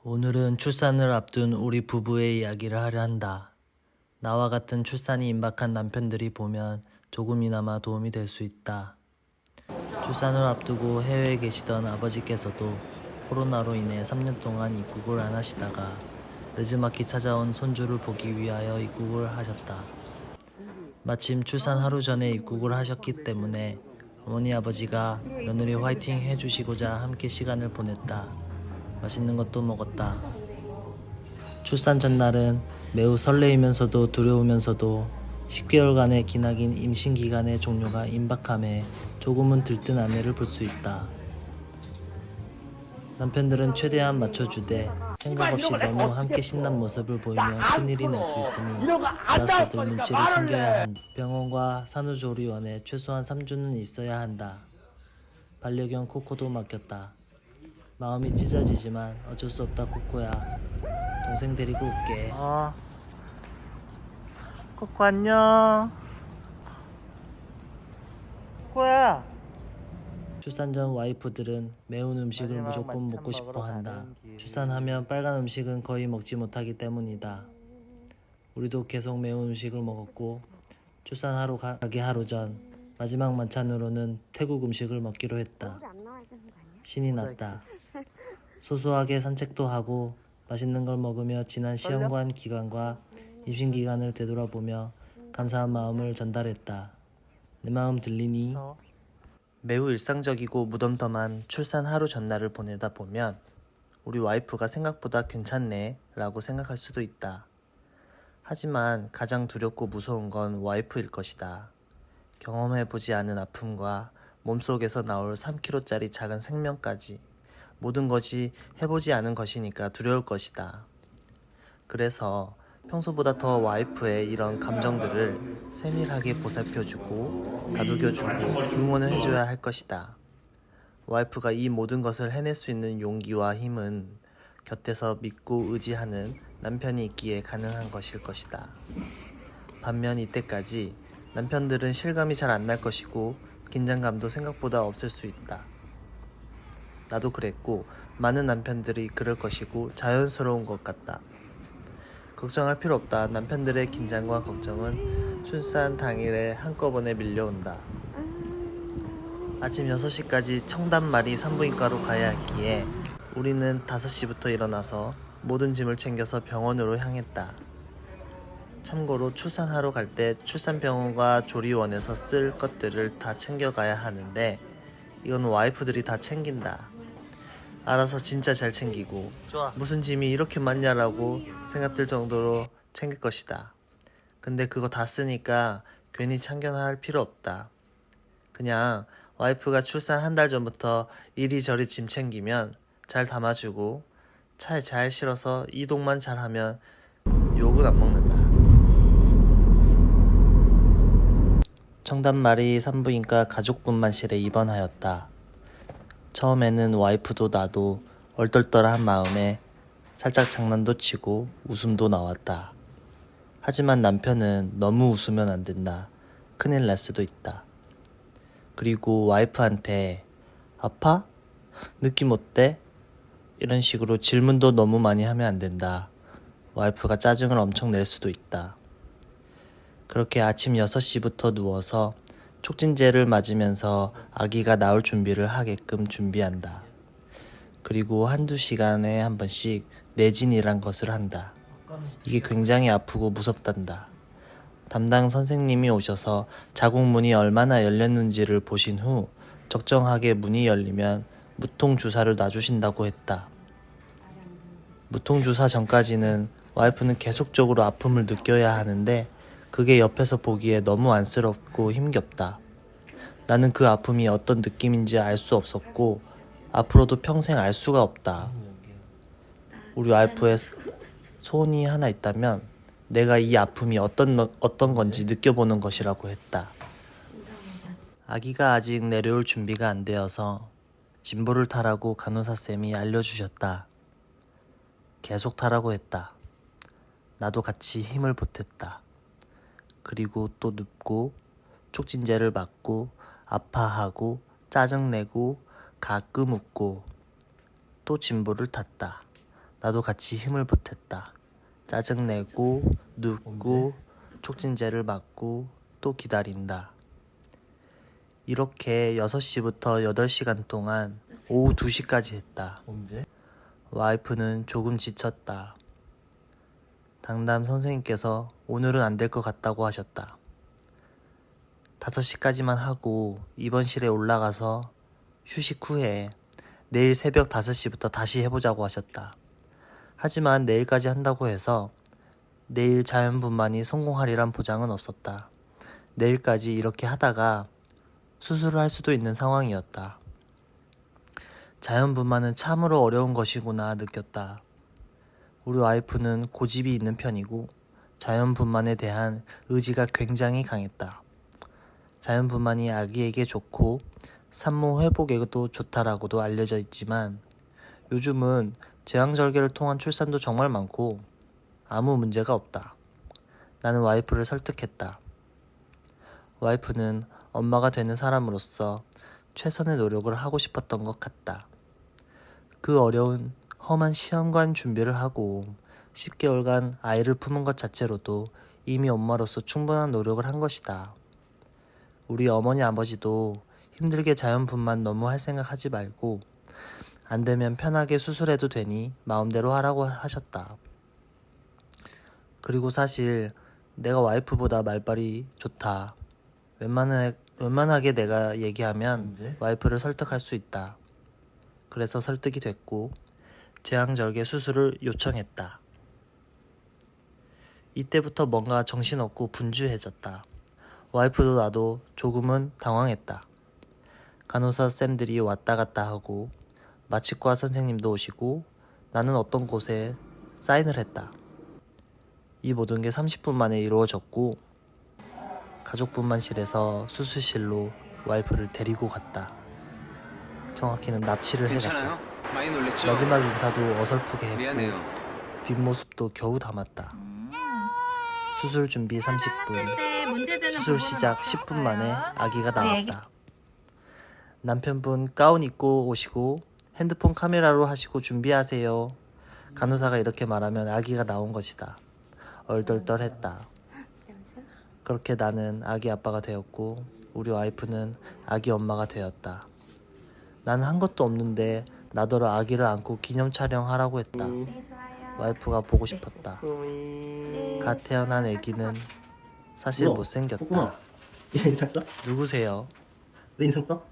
오늘은 출산을 앞둔 우리 부부의 이야기를 하려 한다. 나와 같은 출산이 임박한 남편들이 보면 조금이나마 도움이 될 수 있다. 출산을 앞두고 해외에 계시던 아버지께서도 코로나로 인해 3년 동안 입국을 안 하시다가 늦지막히 찾아온 손주를 보기 위하여 입국을 하셨다. 마침 출산 하루 전에 입국을 하셨기 때문에 어머니 아버지가 며느리 화이팅 해주시고자 함께 시간을 보냈다. 맛있는 것도 먹었다. 출산 전날은 매우 설레이면서도 두려우면서도 10개월간의 기나긴 임신 기간의 종료가 임박함에 조금은 들뜬 아내를 볼 수 있다. 남편들은 최대한 맞춰주되 생각 없이 너무 함께 신난 모습을 보이면 큰일이 날 수 있으니 알아서들 눈치를 챙겨야 한다. 병원과 산후조리원에 최소한 3주는 있어야 한다. 반려견 코코도 맡겼다. 마음이 찢어지지만 어쩔 수 없다. 코코야, 동생 데리고 올게. 코코 안녕. 코코야. 출산 전 와이프들은 매운 음식을 무조건 먹고 싶어 한다. 출산하면 빨간 음식은 거의 먹지 못하기 때문이다. 우리도 계속 매운 음식을 먹었고 출산하러 가기 하루 전 마지막 만찬으로는 태국 음식을 먹기로 했다. 신이 났다. 소소하게 산책도 하고 맛있는 걸 먹으며 지난 시험관 기간과 임신 기간을 되돌아보며 감사한 마음을 전달했다. 내 마음 들리니? 매우 일상적이고 무덤덤한 출산 하루 전날을 보내다 보면 우리 와이프가 생각보다 괜찮네 라고 생각할 수도 있다. 하지만 가장 두렵고 무서운 건 와이프일 것이다. 경험해보지 않은 아픔과 몸속에서 나올 3kg짜리 작은 생명까지 모든 것이 해보지 않은 것이니까 두려울 것이다. 그래서 평소보다 더 와이프의 이런 감정들을 세밀하게 보살펴주고 다독여주고 응원을 해줘야 할 것이다. 와이프가 이 모든 것을 해낼 수 있는 용기와 힘은 곁에서 믿고 의지하는 남편이 있기에 가능한 것일 것이다. 반면 이때까지 남편들은 실감이 잘 안 날 것이고 긴장감도 생각보다 없을 수 있다. 나도 그랬고 많은 남편들이 그럴 것이고 자연스러운 것 같다. 걱정할 필요 없다. 남편들의 긴장과 걱정은 출산 당일에 한꺼번에 밀려온다. 아침 6시까지 청담마리 산부인과로 가야 했기에 우리는 5시부터 일어나서 모든 짐을 챙겨서 병원으로 향했다. 참고로 출산하러 갈 때 출산병원과 조리원에서 쓸 것들을 다 챙겨가야 하는데 이건 와이프들이 다 챙긴다. 알아서 진짜 잘 챙기고 무슨 짐이 이렇게 많냐라고 생각들 정도로 챙길 것이다. 근데 그거 다 쓰니까 괜히 참견할 필요 없다. 그냥 와이프가 출산 한 달 전부터 이리저리 짐 챙기면 잘 담아주고 차에 잘 실어서 이동만 잘하면 욕은 안 먹는다. 청담마리 산부인과 가족분만실에 입원하였다. 처음에는 와이프도 나도 얼떨떨한 마음에 살짝 장난도 치고 웃음도 나왔다. 하지만 남편은 너무 웃으면 안 된다. 큰일 날 수도 있다. 그리고 와이프한테 아파? 느낌 어때? 이런 식으로 질문도 너무 많이 하면 안 된다. 와이프가 짜증을 엄청 낼 수도 있다. 그렇게 아침 6시부터 누워서 촉진제를 맞으면서 아기가 나올 준비를 하게끔 준비한다. 그리고 한두 시간에 한 번씩 내진이란 것을 한다. 이게 굉장히 아프고 무섭단다. 담당 선생님이 오셔서 자궁 문이 얼마나 열렸는지를 보신 후 적정하게 문이 열리면 무통 주사를 놔주신다고 했다. 무통 주사 전까지는 와이프는 계속적으로 아픔을 느껴야 하는데 그게 옆에서 보기에 너무 안쓰럽고 힘겹다. 나는 그 아픔이 어떤 느낌인지 알 수 없었고 앞으로도 평생 알 수가 없다. 우리 와이프의 소원이 하나 있다면 내가 이 아픔이 어떤 건지 느껴보는 것이라고 했다. 아기가 아직 내려올 준비가 안 되어서 진보를 타라고 간호사쌤이 알려주셨다. 계속 타라고 했다. 나도 같이 힘을 보탰다. 그리고 또 눕고 촉진제를 맞고 아파하고 짜증내고 가끔 웃고 또 진보를 탔다. 나도 같이 힘을 보탰다. 짜증내고 눕고 촉진제를 맞고 또 기다린다. 이렇게 6시부터 8시간 동안 오후 2시까지 했다. 언제? 와이프는 조금 지쳤다. 당담 선생님께서 오늘은 안 될 것 같다고 하셨다. 5시까지만 하고 입원실에 올라가서 휴식 후에 내일 새벽 5시부터 다시 해보자고 하셨다. 하지만 내일까지 한다고 해서 내일 자연분만이 성공하리란 보장은 없었다. 내일까지 이렇게 하다가 수술을 할 수도 있는 상황이었다. 자연분만은 참으로 어려운 것이구나 느꼈다. 우리 와이프는 고집이 있는 편이고 자연분만에 대한 의지가 굉장히 강했다. 자연분만이 아기에게 좋고 산모 회복에도 좋다라고도 알려져 있지만 요즘은 제왕절개를 통한 출산도 정말 많고 아무 문제가 없다. 나는 와이프를 설득했다. 와이프는 엄마가 되는 사람으로서 최선의 노력을 하고 싶었던 것 같다. 그 어려운 험한 시험관 준비를 하고 10개월간 아이를 품은 것 자체로도 이미 엄마로서 충분한 노력을 한 것이다. 우리 어머니 아버지도 힘들게 자연분만 너무 할 생각 하지 말고 안 되면 편하게 수술해도 되니 마음대로 하라고 하셨다. 그리고 사실 내가 와이프보다 말빨이 좋다. 웬만하게 내가 얘기하면 와이프를 설득할 수 있다. 그래서 설득이 됐고 제왕절개 수술을 요청했다. 이때부터 뭔가 정신없고 분주해졌다. 와이프도 나도 조금은 당황했다. 간호사 쌤들이 왔다 갔다 하고 마취과 선생님도 오시고 나는 어떤 곳에 사인을 했다. 이 모든 게 30분 만에 이루어졌고 가족분만실에서 수술실로 와이프를 데리고 갔다. 정확히는 납치를 괜찮아요? 해갔다. 많이 놀랬죠? 마지막 인사도 어설프게 했고 미안해요. 뒷모습도 겨우 담았다. 수술 준비 30분, 네, 문제되는 수술 부분은 시작 없었어요. 10분 만에 아기가 우리 애기. 나왔다. 남편분 가운 입고 오시고 핸드폰 카메라로 하시고 준비하세요. 간호사가 이렇게 말하면 아기가 나온 것이다. 얼떨떨했다. 그렇게 나는 아기 아빠가 되었고 우리 와이프는 아기 엄마가 되었다. 나는 한 것도 없는데 나더러 아기를 안고 기념 촬영하라고 했다. 와이프가 보고 싶었다. 갓 태어난 아기는 사실 우와, 못생겼다. 호구나. 얘 인상 써? 누구세요? 너 인상 써?